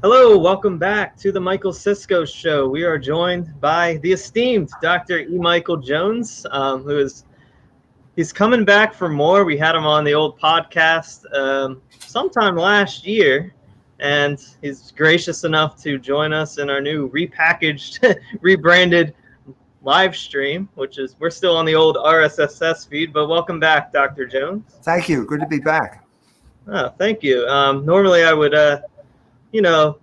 Hello, welcome back to the Michael Sisco Show. We are joined by the esteemed Dr. E. Michael Jones, he's coming back for more. We had him on the old podcast sometime last year, and he's gracious enough to join us in our new repackaged, rebranded live stream, which is we're still on the old RSS feed. But welcome back, Dr. Jones. Thank you. Good to be back. Oh, thank you. Normally, I would.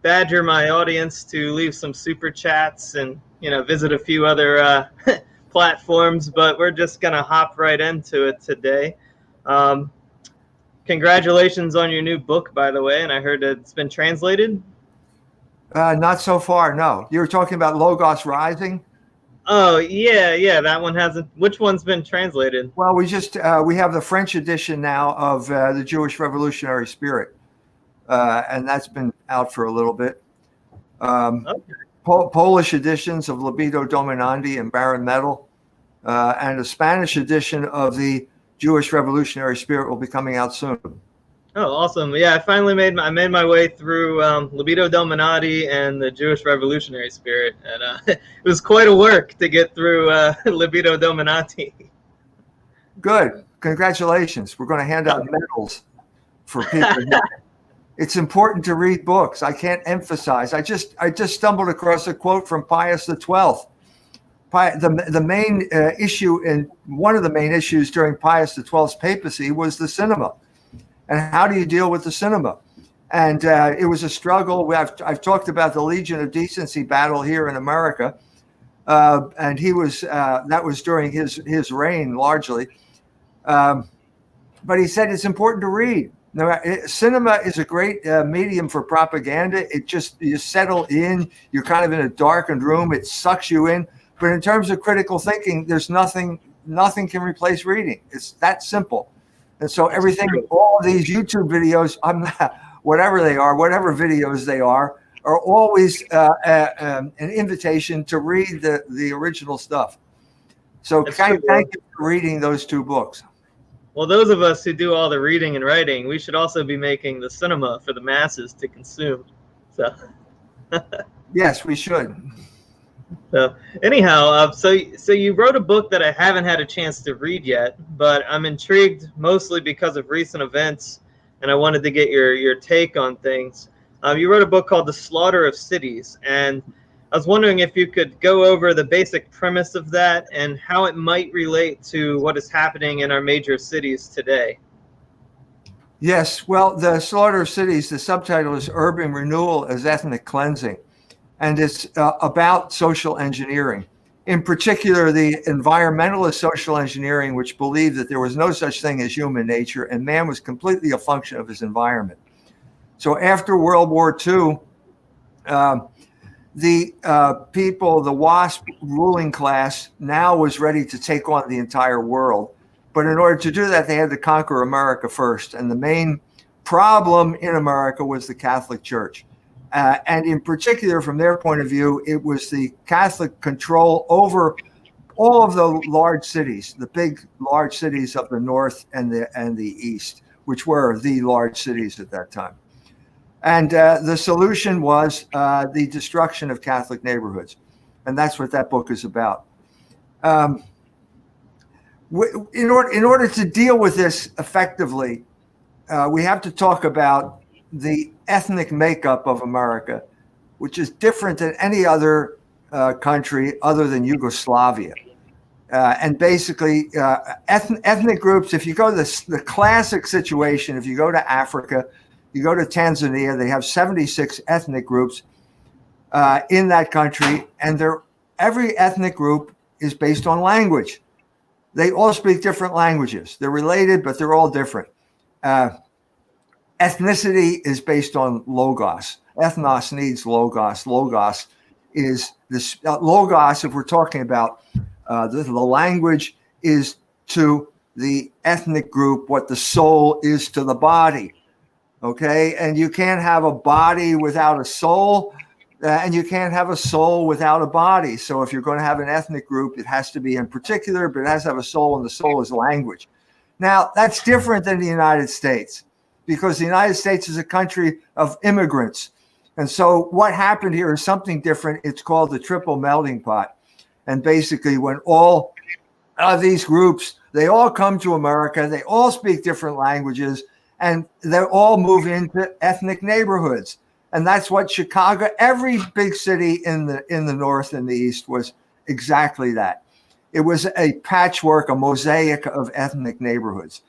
Badger my audience to leave some super chats and, visit a few other platforms, but we're just going to hop right into it today. Congratulations on your new book, by the way, and I heard it's been translated. Not so far, no. You were talking about Logos Rising? Oh, yeah, that one hasn't. Which one's been translated? Well, we have the French edition now of the Jewish Revolutionary Spirit. And that's been out for a little bit. Okay. Polish editions of Libido Dominandi and Barren Metal, and a Spanish edition of the Jewish Revolutionary Spirit will be coming out soon. Oh, awesome! Yeah, I finally made my way through Libido Dominati and the Jewish Revolutionary Spirit, and it was quite a work to get through Libido Dominati. Good, congratulations! We're going to hand out medals for people. It's important to read books. I can't emphasize. I just stumbled across a quote from Pius XII. The main issue, and one of the main issues during Pius XII's papacy, was the cinema, and how do you deal with the cinema? And it was a struggle. I've talked about the Legion of Decency battle here in America, and that was during his reign largely. But he said it's important to read. Now, cinema is a great medium for propaganda. You settle in, you're kind of in a darkened room, it sucks you in. But in terms of critical thinking, there's nothing can replace reading. It's that simple. And so all of these YouTube videos, whatever videos they are always an invitation to read the original stuff. So thank you for reading those two books. Well, those of us who do all the reading and writing, we should also be making the cinema for the masses to consume. So, yes, we should. So, anyhow, so you wrote a book that I haven't had a chance to read yet, but I'm intrigued mostly because of recent events, and I wanted to get your take on things. You wrote a book called The Slaughter of Cities, and I was wondering if you could go over the basic premise of that and how it might relate to what is happening in our major cities today. Yes, well, The Slaughter of Cities, the subtitle is Urban Renewal as Ethnic Cleansing, and it's about social engineering. In particular, the environmentalist social engineering, which believed that there was no such thing as human nature and man was completely a function of his environment. So after World War II, the WASP ruling class now was ready to take on the entire world. But in order to do that, they had to conquer America first. And the main problem in America was the Catholic Church. And in particular, from their point of view, it was the Catholic control over all of the large cities, the big large cities of the North and the East, which were the large cities at that time. And the solution was the destruction of Catholic neighborhoods. And that's what that book is about. In order to deal with this effectively, we have to talk about the ethnic makeup of America, which is different than any other country other than Yugoslavia. And basically, ethnic groups, if you go to the classic situation, if you go to Africa, you go to Tanzania, they have 76 ethnic groups in that country, and every ethnic group is based on language. They all speak different languages. They're related, but they're all different. Ethnicity is based on logos. Ethnos needs logos. Logos is this logos. If we're talking about the language, is to the ethnic group what the soul is to the body. Okay, and you can't have a body without a soul, and you can't have a soul without a body. So if you're going to have an ethnic group, it has to be in particular, but it has to have a soul, and the soul is language. Now, that's different than the United States, because the United States is a country of immigrants. And so what happened here is something different. It's called the triple melting pot. And basically when all of these groups, they all come to America, they all speak different languages, and they all move into ethnic neighborhoods. And that's what Chicago, every big city in the North and the East was exactly that. It was a patchwork, a mosaic of ethnic neighborhoods.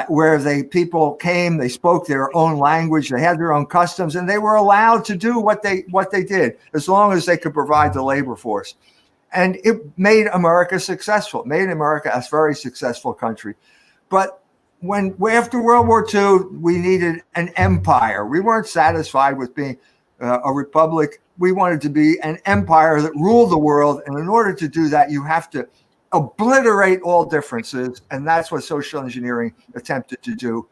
Where people came, they spoke their own language, they had their own customs, and they were allowed to do what they did as long as they could provide the labor force. And it made America successful. It made America a very successful country. But after World War II, we needed an empire. We weren't satisfied with being a republic. We wanted to be an empire that ruled the world. And in order to do that, you have to obliterate all differences. And that's what social engineering attempted to do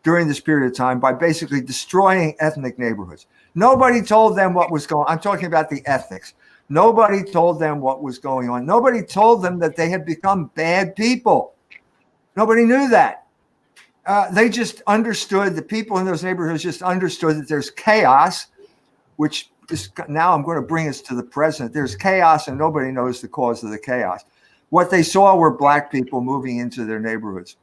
during this period of time by basically destroying ethnic neighborhoods. Nobody told them what was going on. I'm talking about the ethnics. Nobody told them what was going on. Nobody told them that they had become bad people. Nobody knew that. They just understood, the people in those neighborhoods just understood that there's chaos, which is, now I'm going to bring us to the present. There's chaos and nobody knows the cause of the chaos. What they saw were black people moving into their neighborhoods.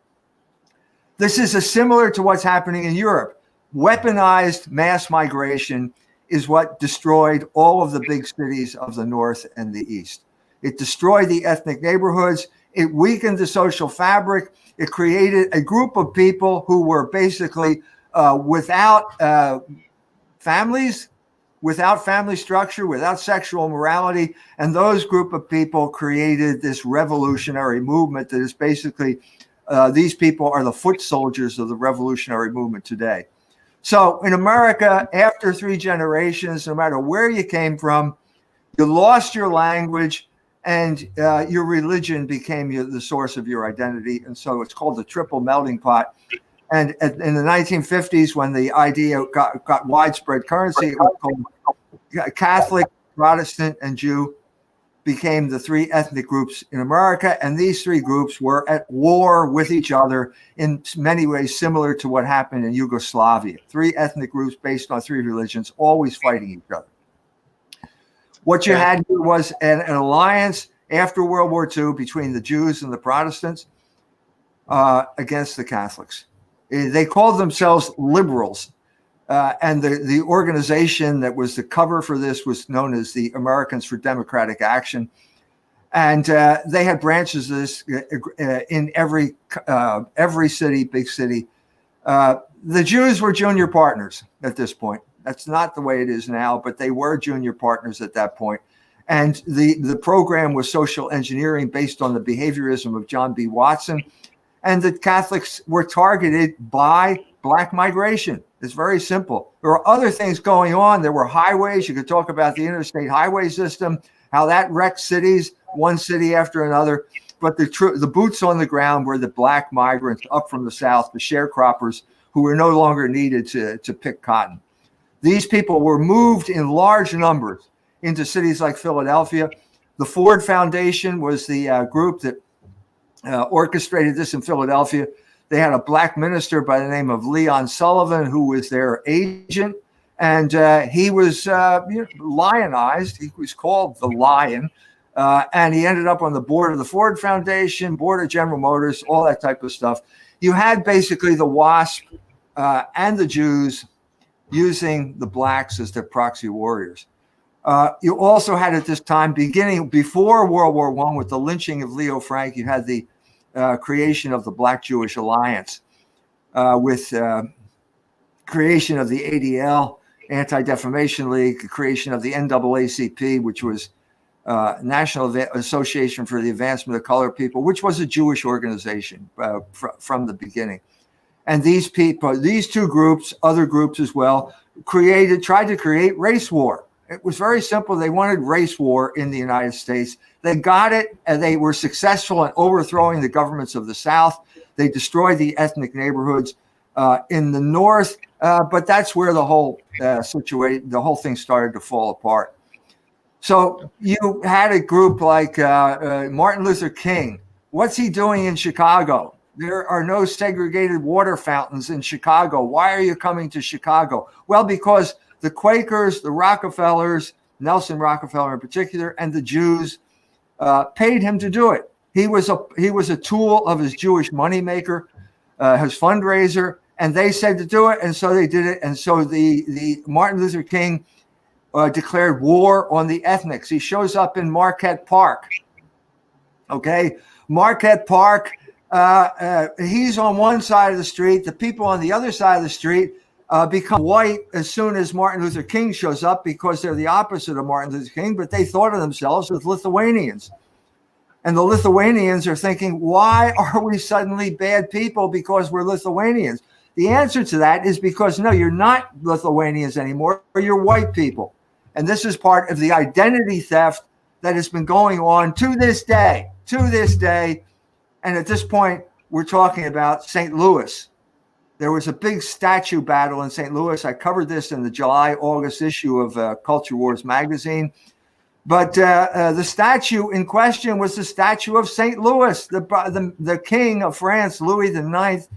This is similar to what's happening in Europe. Weaponized mass migration is what destroyed all of the big cities of the North and the East. It destroyed the ethnic neighborhoods. It weakened the social fabric. It created a group of people who were basically without families, without family structure, without sexual morality. And those group of people created this revolutionary movement that is basically, these people are the foot soldiers of the revolutionary movement today. So in America, after 3 generations, no matter where you came from, you lost your language and your religion became the source of your identity. And so it's called the triple melting pot. And in the 1950s, when the idea got widespread currency, it was called Catholic, Protestant, and Jew became the 3 ethnic groups in America. And these 3 groups were at war with each other in many ways similar to what happened in Yugoslavia. 3 ethnic groups based on 3 religions, always fighting each other. What you had here was an alliance after World War II between the Jews and the Protestants against the Catholics. They called themselves liberals. And the organization that was the cover for this was known as the Americans for Democratic Action. And they had branches of this in every city, big city. The Jews were junior partners at this point. That's not the way it is now, but they were junior partners at that point. And the program was social engineering based on the behaviorism of John B. Watson. And the Catholics were targeted by black migration. It's very simple. There were other things going on. There were highways. You could talk about the interstate highway system, how that wrecked cities, one city after another. But the boots on the ground were the black migrants up from the South, the sharecroppers who were no longer needed to pick cotton. These people were moved in large numbers into cities like Philadelphia. The Ford Foundation was the group that orchestrated this in Philadelphia. They had a black minister by the name of Leon Sullivan, who was their agent. And he was lionized. He was called the Lion. And he ended up on the board of the Ford Foundation, board of General Motors, all that type of stuff. You had basically the WASP and the Jews using the blacks as their proxy warriors. You also had at this time, beginning before World War I, with the lynching of Leo Frank, you had the creation of the Black Jewish Alliance with creation of the ADL, Anti-Defamation League, creation of the NAACP, which was National Association for the Advancement of Colored People, which was a Jewish organization from the beginning. And these people, these 2 groups, other groups as well, tried to create race war. It was very simple. They wanted race war in the United States. They got it, and they were successful in overthrowing the governments of the South. They destroyed the ethnic neighborhoods in the North, but that's where the whole thing started to fall apart. So you had a group like Martin Luther King. What's he doing in Chicago? There are no segregated water fountains in Chicago. Why are you coming to Chicago? Well, because the Quakers, the Rockefellers, Nelson Rockefeller in particular, and the Jews paid him to do it. He was a tool of his Jewish moneymaker, his fundraiser, and they said to do it, and so they did it. And so the Martin Luther King declared war on the ethnics. He shows up in Marquette Park. Okay, Marquette Park. He's on one side of the street. The people on the other side of the street become white as soon as Martin Luther King shows up, because they're the opposite of Martin Luther King, but they thought of themselves as Lithuanians. And the Lithuanians are thinking, why are we suddenly bad people because we're Lithuanians? The answer to that is because, no, you're not Lithuanians anymore, you're white people. And this is part of the identity theft that has been going on to this day. And at this point, we're talking about St. Louis. There was a big statue battle in St. Louis. I covered this in the July-August issue of Culture Wars magazine. But the statue in question was the statue of St. Louis, the king of France, Louis IX,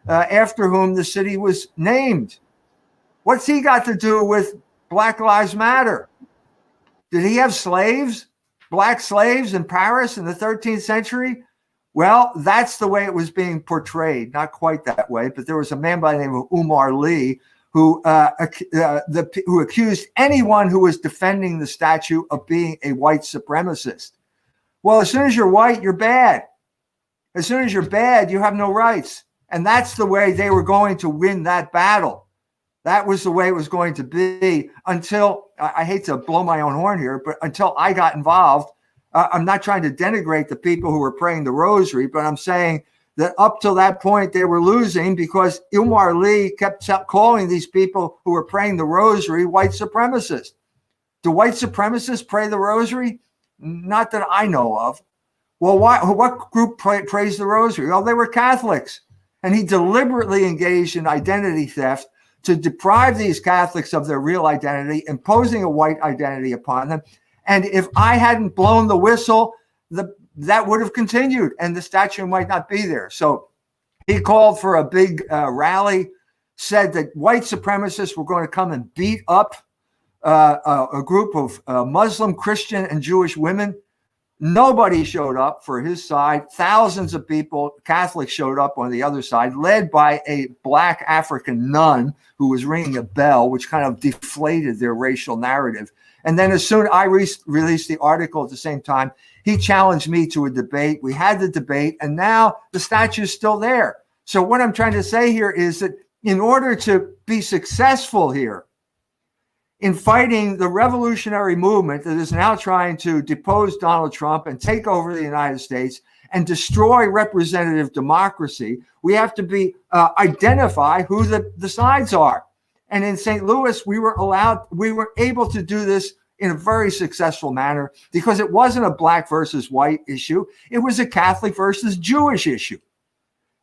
after whom the city was named. What's he got to do with Black Lives Matter? Did he have slaves, black slaves in Paris in the 13th century? Well, that's the way it was being portrayed. Not quite that way, but there was a man by the name of Umar Lee who accused anyone who was defending the statue of being a white supremacist. Well, as soon as you're white, you're bad. As soon as you're bad, you have no rights. And that's the way they were going to win that battle. That was the way it was going to be until, I hate to blow my own horn here, but until I got involved. I'm not trying to denigrate the people who were praying the rosary, but I'm saying that up till that point, they were losing because Umar Lee kept calling these people who were praying the rosary white supremacists. Do white supremacists pray the rosary? Not that I know of. Well, what group prays the rosary? Well, they were Catholics. And he deliberately engaged in identity theft to deprive these Catholics of their real identity, imposing a white identity upon them. And if I hadn't blown the whistle, that would have continued and the statue might not be there. So he called for a big rally, said that white supremacists were going to come and beat up a group of Muslim, Christian, and Jewish women. Nobody showed up for his side. Thousands of people, Catholics, showed up on the other side, led by a black African nun who was ringing a bell, which kind of deflated their racial narrative. And then as soon as I released the article at the same time, he challenged me to a debate. We had the debate, and now the statue is still there. So what I'm trying to say here is that in order to be successful here in fighting the revolutionary movement that is now trying to depose Donald Trump and take over the United States and destroy representative democracy, we have to identify who the sides are. And in St. Louis, we were able to do this in a very successful manner because it wasn't a black versus white issue. It was a Catholic versus Jewish issue.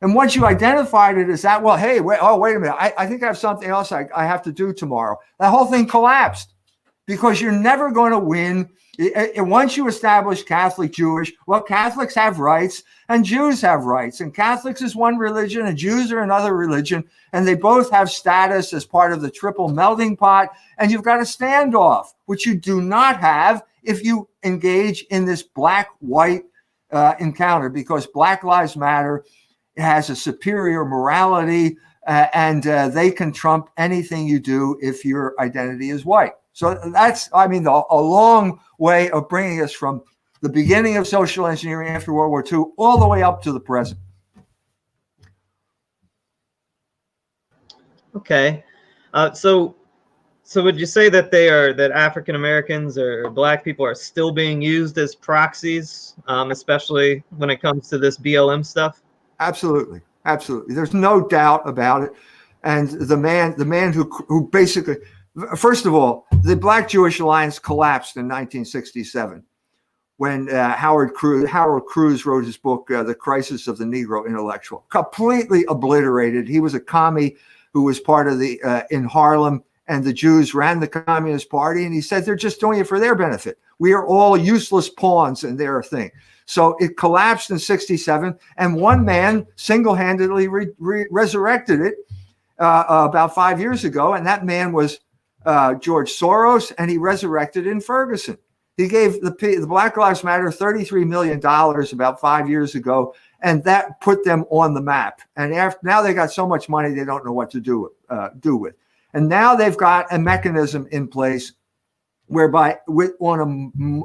And once you identified it as that, well, hey, wait a minute. I think I have something else I have to do tomorrow. That whole thing collapsed because you're never going to win. Once you establish Catholic, Jewish, well, Catholics have rights and Jews have rights. And Catholics is one religion and Jews are another religion. And they both have status as part of the triple melting pot. And you've got a standoff, which you do not have if you engage in this black-white encounter, because Black Lives Matter has a superior morality and they can trump anything you do if your identity is white. So that's, a long way of bringing us from the beginning of social engineering after World War II all the way up to the present. Okay. So would you say that that African Americans or black people are still being used as proxies, especially when it comes to this BLM stuff? Absolutely. There's no doubt about it. And the man who basically, first of all, the Black Jewish Alliance collapsed in 1967 when Howard Cruz wrote his book, The Crisis of the Negro Intellectual. Completely obliterated. He was a commie who was part of in Harlem, and the Jews ran the Communist Party, and he said they're just doing it for their benefit. We are all useless pawns in their thing. So it collapsed in 67, and one man single-handedly resurrected it about 5 years ago, and that man was George Soros, and he resurrected in Ferguson. He gave the Black Lives Matter $33 million about 5 years ago, and that put them on the map. And now they got so much money they don't know what to do with. And now they've got a mechanism in place whereby on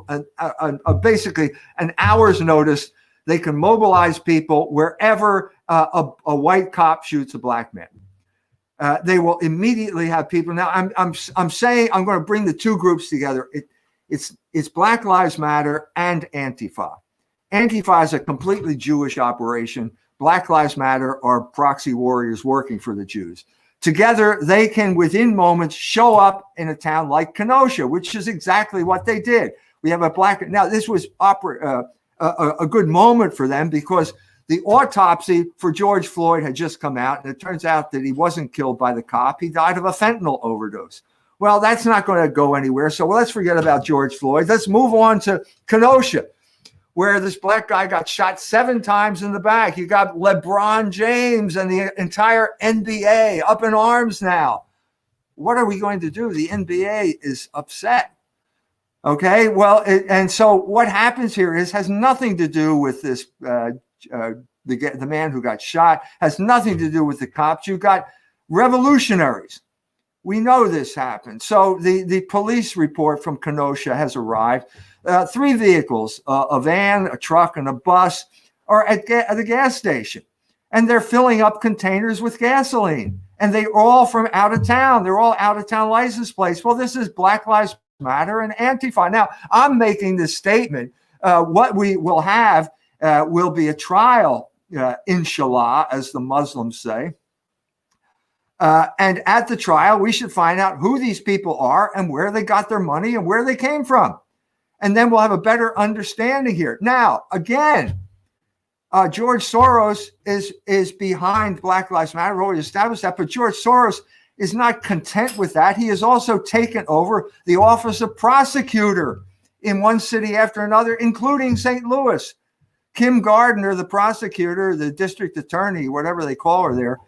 basically an hour's notice, they can mobilize people wherever a white cop shoots a black man. They will immediately have people. Now, I'm saying I'm going to bring the two groups together. It's Black Lives Matter and Antifa. Antifa is a completely Jewish operation. Black Lives Matter are proxy warriors working for the Jews. Together, they can, within moments, show up in a town like Kenosha, which is exactly what they did. We have a black. Now, this was a good moment for them because the autopsy for George Floyd had just come out, and it turns out that he wasn't killed by the cop. He died of a fentanyl overdose. Well, that's not going to go anywhere. So let's forget about George Floyd. Let's move on to Kenosha, where this black guy got shot 7 times in the back. You got LeBron James and the entire NBA up in arms now. What are we going to do? The NBA is upset. Okay, well, and so what happens here has nothing to do with this, the man who got shot, has nothing to do with the cops. You got revolutionaries. We know this happened. So the police report from Kenosha has arrived. 3 vehicles, a van, a truck, and a bus are at the gas station. And they're filling up containers with gasoline. And they're all from out of town. They're all out of town license plates. Well, this is Black Lives Matter and Antifa. Now, I'm making this statement. What we will have will be a trial, inshallah, as the Muslims say. And at the trial, we should find out who these people are and where they got their money and where they came from. And then we'll have a better understanding here. Now, again, George Soros is behind Black Lives Matter. We already established that. But George Soros is not content with that. He has also taken over the office of prosecutor in one city after another, including St. Louis. Kim Gardner, the prosecutor, the district attorney, whatever they call her there,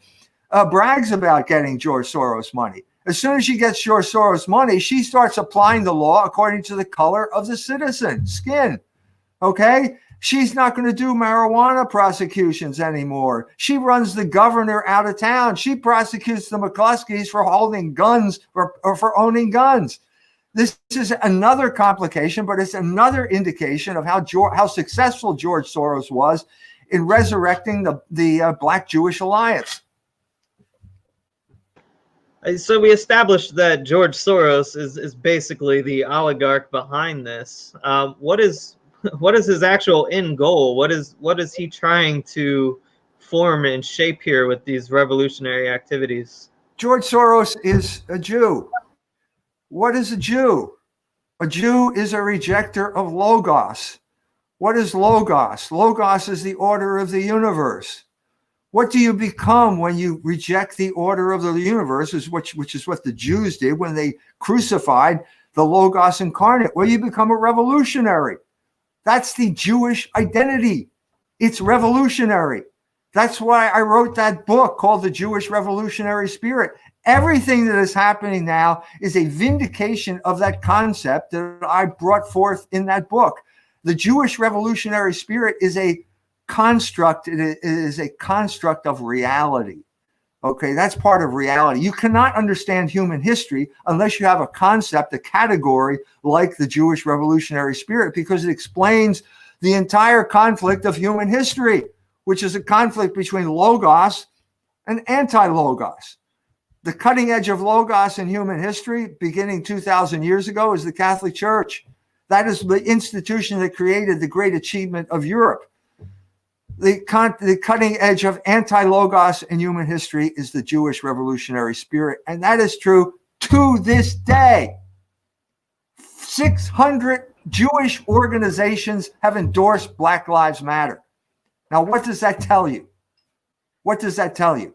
brags about getting George Soros money. As soon as she gets George Soros money, she starts applying the law according to the color of the citizen, skin. Okay? She's not going to do marijuana prosecutions anymore. She runs the governor out of town. She prosecutes the McCluskeys for holding guns or for owning guns. This is another complication, but it's another indication of how successful George Soros was in resurrecting the Black Jewish Alliance. So we established that George Soros is basically the oligarch behind this. What is his actual end goal? What is he trying to form and shape here with these revolutionary activities? George Soros is a Jew. What is a Jew? A Jew is a rejecter of Logos. What is Logos? Logos is the order of the universe. What do you become when you reject the order of the universe, which is what the Jews did when they crucified the Logos incarnate? Well, you become a revolutionary. That's the Jewish identity. It's revolutionary. That's why I wrote that book called The Jewish Revolutionary Spirit. Everything that is happening now is a vindication of that concept that I brought forth in that book. The Jewish Revolutionary Spirit is a construct. It is a construct of reality. Okay, that's part of reality. You cannot understand human history unless you have a concept, a category like the Jewish Revolutionary Spirit, because it explains the entire conflict of human history, which is a conflict between Logos and anti-Logos. The cutting edge of Logos in human history, beginning 2,000 years ago, is the Catholic Church. That is the institution that created the great achievement of Europe. The cutting edge of anti-Logos in human history is the Jewish Revolutionary Spirit. And that is true to this day. 600 Jewish organizations have endorsed Black Lives Matter. Now, what does that tell you? What does that tell you?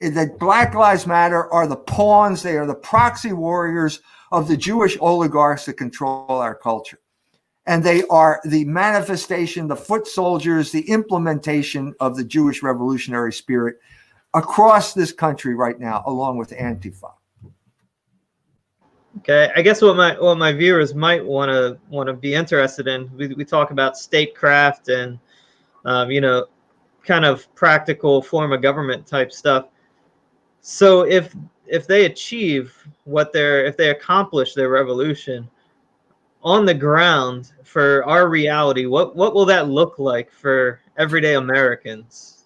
That Black Lives Matter are the pawns, they are the proxy warriors of the Jewish oligarchs that control our culture. And they are the manifestation, the foot soldiers, the implementation of the Jewish Revolutionary Spirit across this country right now, along with Antifa. Okay, I guess what my viewers might want to be interested in, we talk about statecraft and you know, kind of practical form of government type stuff. So if they achieve if they accomplish their revolution on the ground for our reality, what will that look like for everyday Americans?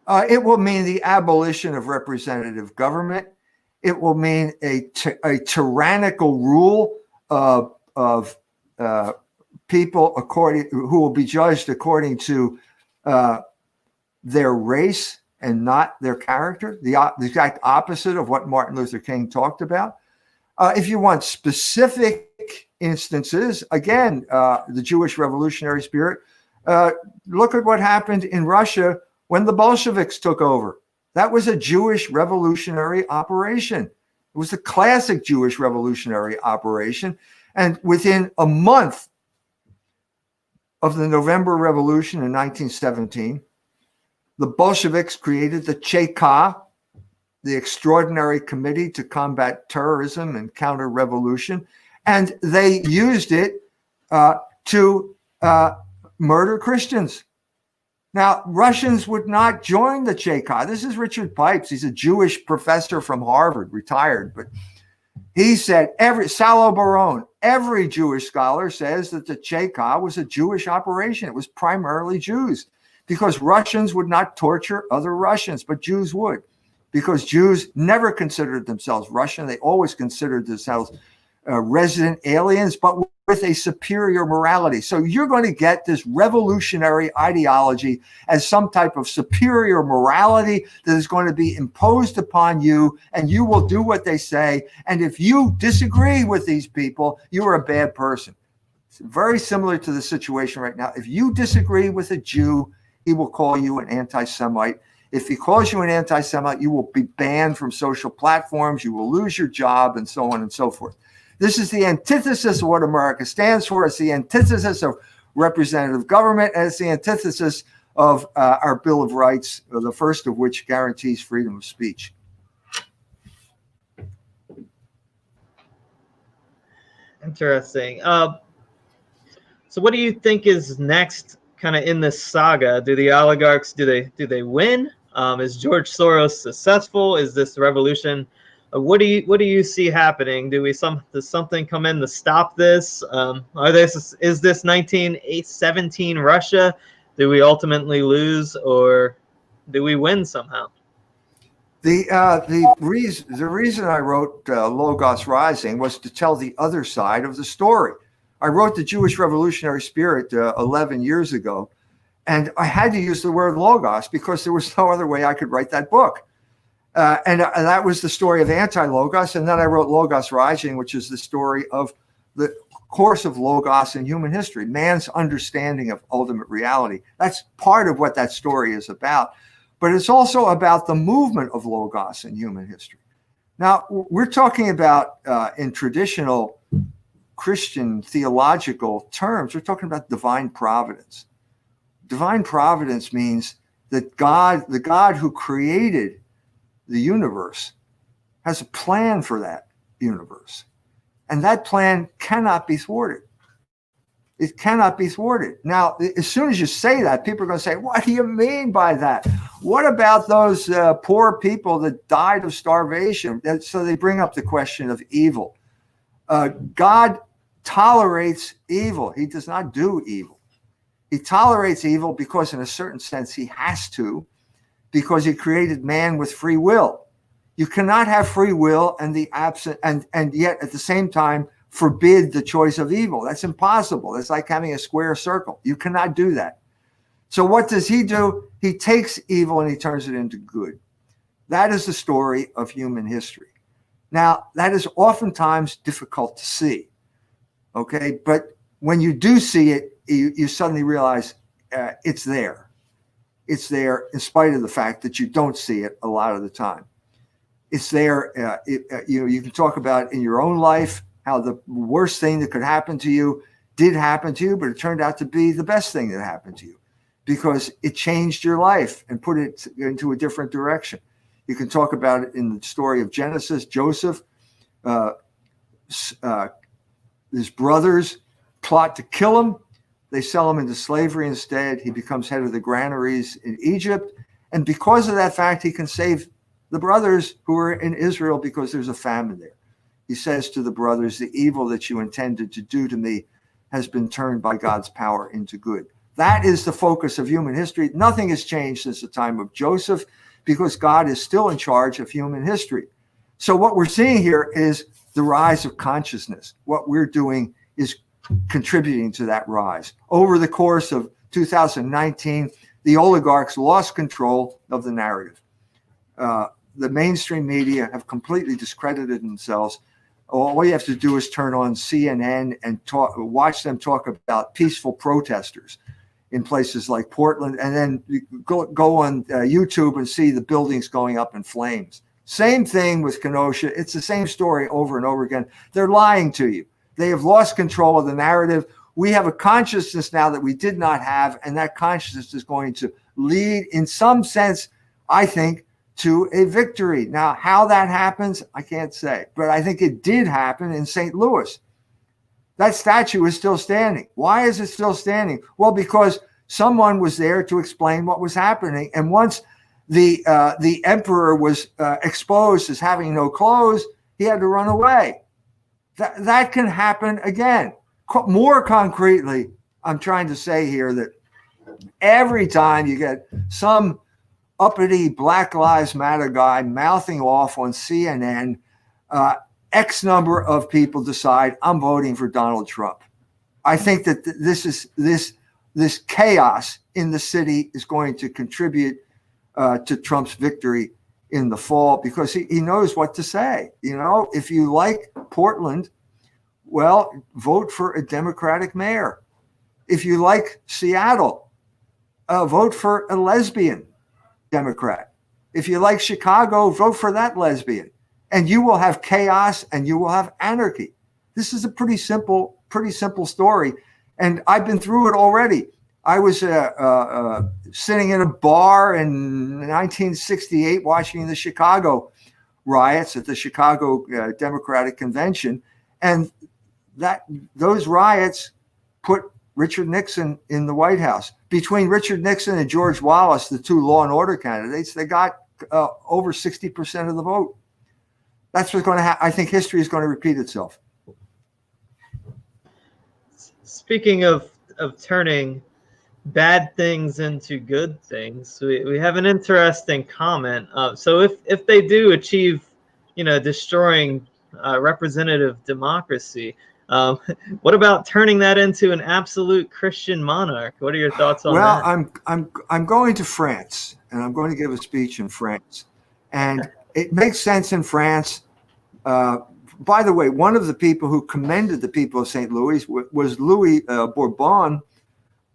It will mean the abolition of representative government. It will mean a tyrannical rule of people who will be judged according to their race and not their character, the exact opposite of what Martin Luther King talked about. If you want specific instances, again, the Jewish revolutionary spirit, look at what happened in Russia when the Bolsheviks took over. That was a Jewish revolutionary operation. It was a classic Jewish revolutionary operation. And within a month of the November Revolution in 1917, the Bolsheviks created the Cheka, the Extraordinary Committee to Combat Terrorism and Counter-Revolution, and they used it to murder Christians. Now, Russians would not join the Cheka. This is Richard Pipes. He's a Jewish professor from Harvard, retired, but he said, Salo Baron, every Jewish scholar says that the Cheka was a Jewish operation. It was primarily Jews because Russians would not torture other Russians, but Jews would, because Jews never considered themselves Russian. They always considered themselves resident aliens, but with a superior morality. So you're going to get this revolutionary ideology as some type of superior morality that is going to be imposed upon you, and you will do what they say. And if you disagree with these people, you are a bad person. It's very similar to the situation right now. If you disagree with a Jew, he will call you an anti-Semite. If he calls you an anti-Semite, you will be banned from social platforms, you will lose your job, and so on and so forth. This is the antithesis of what America stands for. It's the antithesis of representative government, and it's the antithesis of our Bill of Rights, the first of which guarantees freedom of speech. Interesting. So what do you think is next kind of in this saga? Do the oligarchs, do they win? Is George Soros successful? Is this revolution? What do you see happening? Does something come in to stop this? Is this 1917 Russia? Do we ultimately lose, or do we win somehow? The reason I wrote Logos Rising was to tell the other side of the story. I wrote the Jewish Revolutionary Spirit 11 years ago, and I had to use the word Logos because there was no other way I could write that book. And that was the story of anti-Logos. And then I wrote Logos Rising, which is the story of the course of Logos in human history, man's understanding of ultimate reality. That's part of what that story is about. But it's also about the movement of Logos in human history. Now, we're talking about, in traditional Christian theological terms, we're talking about divine providence. Divine providence means that God, the God who created the universe, has a plan for that universe. And that plan cannot be thwarted. It cannot be thwarted. Now, as soon as you say that, people are going to say, what do you mean by that? What about those poor people that died of starvation? So they bring up the question of evil. God tolerates evil. He does not do evil. He tolerates evil because, in a certain sense, he has to, because he created man with free will. You cannot have free will and yet at the same time forbid the choice of evil. That's impossible. It's like having a square circle. You cannot do that. So what does he do? He takes evil and he turns it into good. That is the story of human history. Now, that is oftentimes difficult to see. Okay, but when you do see it, you suddenly realize it's there. It's there in spite of the fact that you don't see it a lot of the time. It's there. You can talk about in your own life how the worst thing that could happen to you did happen to you, but it turned out to be the best thing that happened to you because it changed your life and put it into a different direction. You can talk about it in the story of Genesis. Joseph his brothers plot to kill him. They sell him into slavery instead. He becomes head of the granaries in Egypt. And because of that fact, he can save the brothers who are in Israel because there's a famine there. He says to the brothers, the evil that you intended to do to me has been turned by God's power into good. That is the focus of human history. Nothing has changed since the time of Joseph because God is still in charge of human history. So what we're seeing here is the rise of consciousness. What we're doing is contributing to that rise. Over the course of 2019, the oligarchs lost control of the narrative. The mainstream media have completely discredited themselves. All you have to do is turn on CNN and watch them talk about peaceful protesters in places like Portland, and then you go on YouTube and see the buildings going up in flames. Same thing with Kenosha. It's the same story over and over again. They're lying to you. They have lost control of the narrative. We have a consciousness now that we did not have, and that consciousness is going to lead, in some sense, I think, to a victory. Now, how that happens, I can't say, but I think it did happen in St. Louis. That statue is still standing. Why is it still standing? Well, because someone was there to explain what was happening. And once the emperor was exposed as having no clothes, he had to run away. That can happen again. More concretely, I'm trying to say here that every time you get some uppity Black Lives Matter guy mouthing off on CNN, X number of people decide I'm voting for Donald Trump. I think that this chaos in the city is going to contribute to Trump's victory in the fall because he knows what to say. You know, if you like Portland, well, vote for a Democratic mayor. If you like Seattle, vote for a lesbian Democrat. If you like Chicago, vote for that lesbian. And you will have chaos and you will have anarchy. This is a pretty simple story. And I've been through it already. I was sitting in a bar in 1968 watching the Chicago riots at the Chicago Democratic Convention. And those riots put Richard Nixon in the White House. Between Richard Nixon and George Wallace, the two law and order candidates, they got over 60% of the vote. That's what's going to happen. I think history is going to repeat itself. Speaking of turning bad things into good things, we have an interesting comment. So if they do achieve, destroying representative democracy, what about turning that into an absolute Christian monarch? What are your thoughts on that? Well, I'm going to France, and I'm going to give a speech in France, and it makes sense in France. By the way, one of the people who commended the people of St. Louis was Louis Bourbon,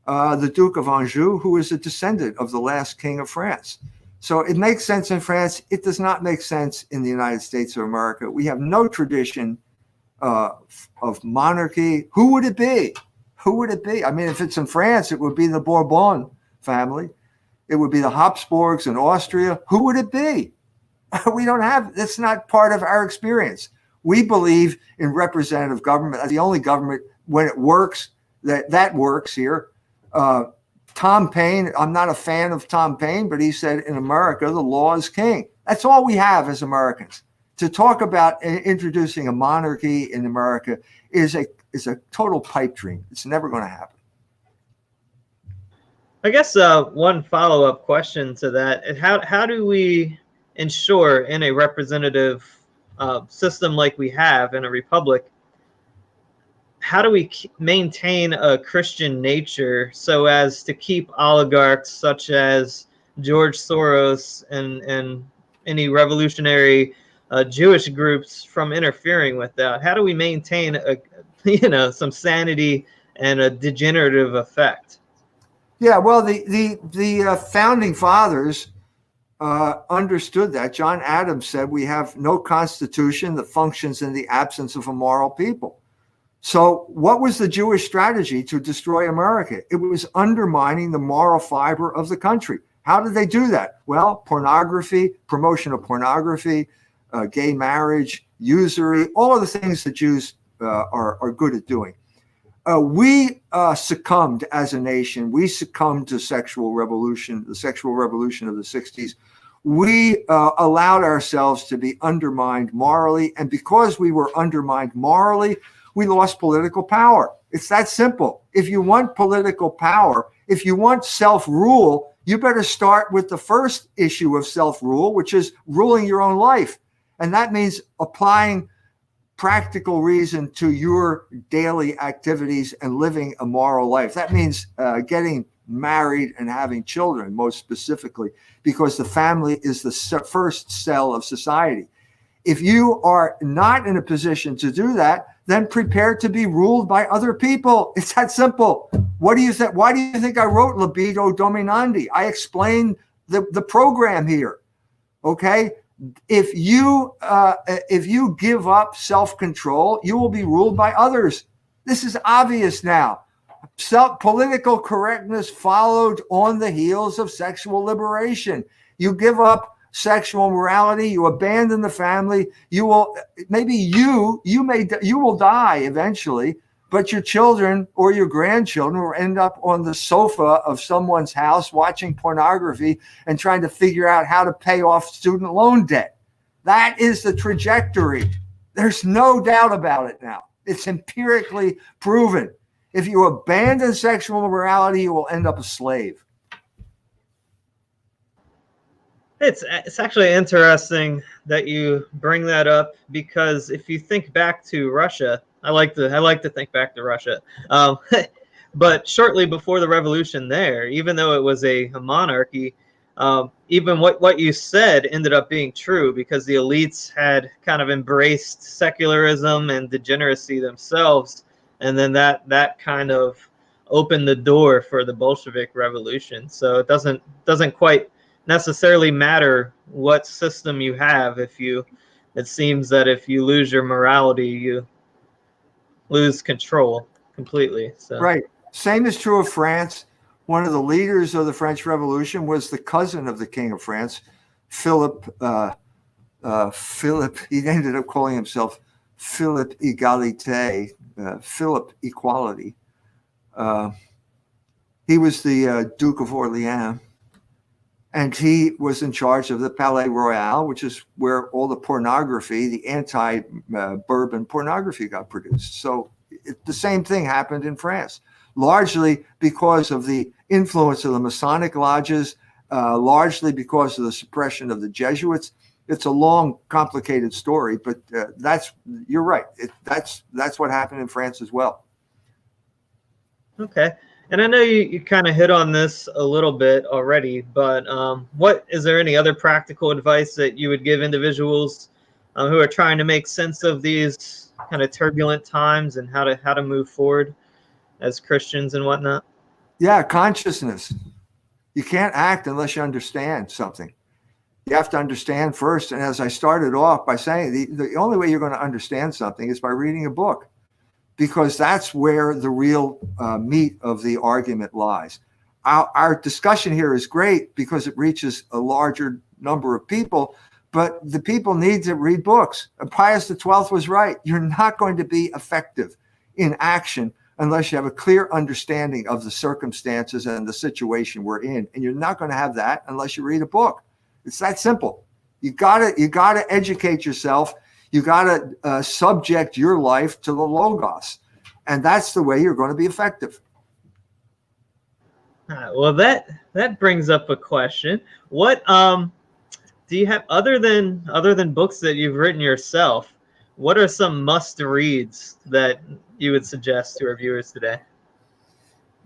the Duke of Anjou, who is a descendant of the last king of France. So it makes sense in France. It does not make sense in the United States of America. We have no tradition of monarchy. Who would it be? Who would it be? I mean, if it's in France, it would be the Bourbon family. It would be the Habsburgs in Austria. Who would it be? We don't have, that's not part of our experience. We believe in representative government as the only government when it works, that works here. Tom Paine, I'm not a fan of Tom Paine, but he said in America, the law is king. That's all we have as Americans. To talk about introducing a monarchy in America is a total pipe dream. It's never going to happen. I guess one follow-up question to that: how do we ensure in a representative system like we have in a republic, how do we maintain a Christian nature so as to keep oligarchs such as George Soros and any revolutionary Jewish groups from interfering with that? How do we maintain some sanity and a degenerative effect? Yeah, well, the founding fathers understood that. John Adams said we have no constitution that functions in the absence of a moral people. So what was the Jewish strategy to destroy America? It was undermining the moral fiber of the country. How did they do that? Well, pornography, promotion of pornography, gay marriage, usury, all of the things that Jews are good at doing. We succumbed as a nation. We succumbed to sexual revolution, the sexual revolution of the 60s. We allowed ourselves to be undermined morally. And because we were undermined morally, we lost political power. It's that simple. If you want political power, if you want self-rule, you better start with the first issue of self-rule, which is ruling your own life. And that means applying practical reason to your daily activities and living a moral life. That means getting married and having children, most specifically, because the family is the first cell of society. If you are not in a position to do that, then prepare to be ruled by other people. It's that simple. What do you think? Why do you think I wrote Libido Dominandi? I explained the program here. Okay. If you give up self-control, you will be ruled by others. This is obvious now. Political correctness followed on the heels of sexual liberation. You give up sexual morality, you abandon the family, you will die eventually, but your children or your grandchildren will end up on the sofa of someone's house watching pornography and trying to figure out how to pay off student loan debt. That is the trajectory. There's no doubt about it now. It's empirically proven. If you abandon sexual morality, you will end up a slave. It's actually interesting that you bring that up, because if you think back to Russia, I like to think back to Russia, but shortly before the revolution there, even though it was a monarchy, even what you said ended up being true, because the elites had kind of embraced secularism and degeneracy themselves, and then that kind of opened the door for the Bolshevik Revolution. So it doesn't quite necessarily matter what system you have. It seems that if you lose your morality, you lose control completely. So right. Same is true of France. One of the leaders of the French Revolution was the cousin of the King of France, Philip. He ended up calling himself Philip Egalité, Philip Equality. He was the Duke of Orleans. And he was in charge of the Palais Royal, which is where all the pornography, the anti-Bourbon pornography got produced. So the same thing happened in France, largely because of the influence of the Masonic lodges, largely because of the suppression of the Jesuits. It's a long, complicated story, but you're right. That's what happened in France as well. Okay. And I know you kind of hit on this a little bit already, but is there any other practical advice that you would give individuals who are trying to make sense of these kind of turbulent times and how to move forward as Christians and whatnot? Yeah, consciousness. You can't act unless you understand something. You have to understand first. And as I started off by saying, the only way you're going to understand something is by reading a book, because that's where the real meat of the argument lies. Our discussion here is great because it reaches a larger number of people, but the people need to read books. Pius XII was right. You're not going to be effective in action unless you have a clear understanding of the circumstances and the situation we're in. And you're not going to have that unless you read a book. It's that simple. You gotta educate yourself. You got to subject your life to the Logos. And that's the way you're going to be effective. Well, that brings up a question. What do you have other than books that you've written yourself? What are some must-reads that you would suggest to our viewers today?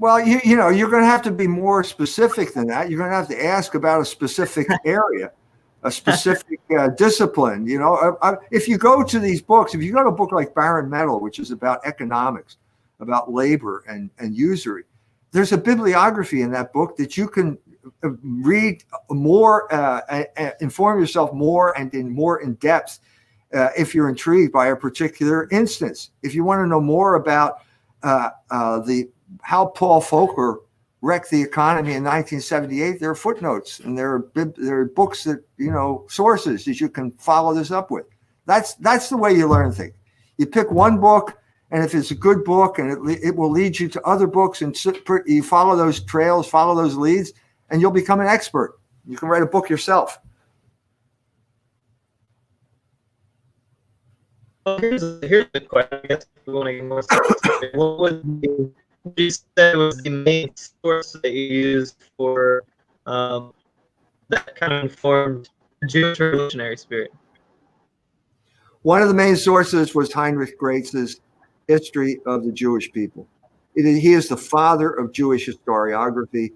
Well, you know, you're going to have to be more specific than that. You're going to have to ask about a specific area. A specific discipline. You know, if you go to these books, if you go to a book like Barren Metal, which is about economics, about labor and usury, there's a bibliography in that book that you can read more, inform yourself more and more in depth if you're intrigued by a particular instance. If you want to know more about how Paul Volcker wrecked the economy in 1978, there are footnotes and there are books that, you know, sources that you can follow this up with. That's the way you learn things. You pick one book, and if it's a good book, and it will lead you to other books, and you follow those trails, follow those leads, and you'll become an expert. You can write a book yourself. Well, here's the question. I guess if we want to get more specific, what you said was the main source that you used for that kind of informed the Jewish revolutionary spirit? One of the main sources was Heinrich Graetz's History of the Jewish People. He is the father of Jewish historiography.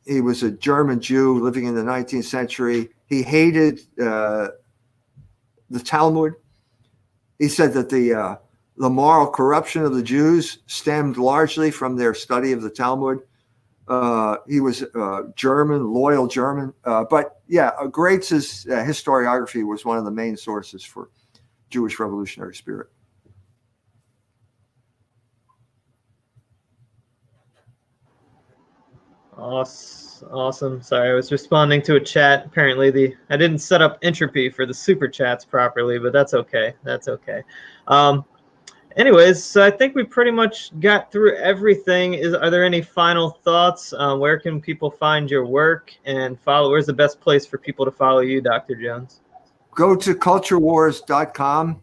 He was a German Jew living in the 19th century. He hated the Talmud. He said that the moral corruption of the Jews stemmed largely from their study of the Talmud. He was German, loyal German. But yeah, Graetz's historiography was one of the main sources for Jewish revolutionary spirit. Awesome. Sorry, I was responding to a chat. Apparently, I didn't set up entropy for the super chats properly, but that's okay. That's okay. Anyways, so I think we pretty much got through everything. Are there any final thoughts? Where can people find your work and follow? Where's the best place for people to follow you, Dr. Jones? Go to culturewars.com.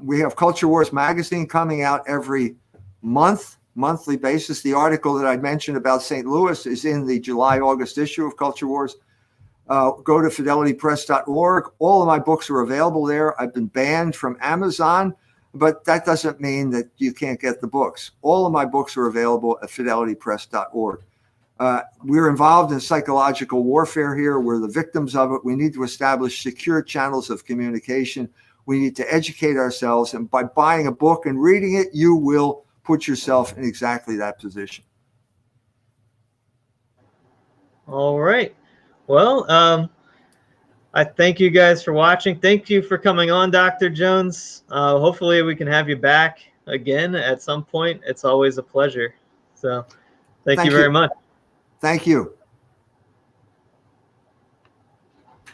We have Culture Wars magazine coming out every monthly basis. The article that I mentioned about St. Louis is in the July-August issue of Culture Wars. Go to fidelitypress.org. All of my books are available there. I've been banned from Amazon, but that doesn't mean that you can't get the books. All of my books are available at fidelitypress.org. We're involved in psychological warfare here. We're the victims of it. We need to establish secure channels of communication. We need to educate ourselves. And by buying a book and reading it, you will put yourself in exactly that position. All right. Well, I thank you guys for watching. Thank you for coming on, Dr. Jones. Hopefully we can have you back again at some point. It's always a pleasure. So thank you very much. Thank you.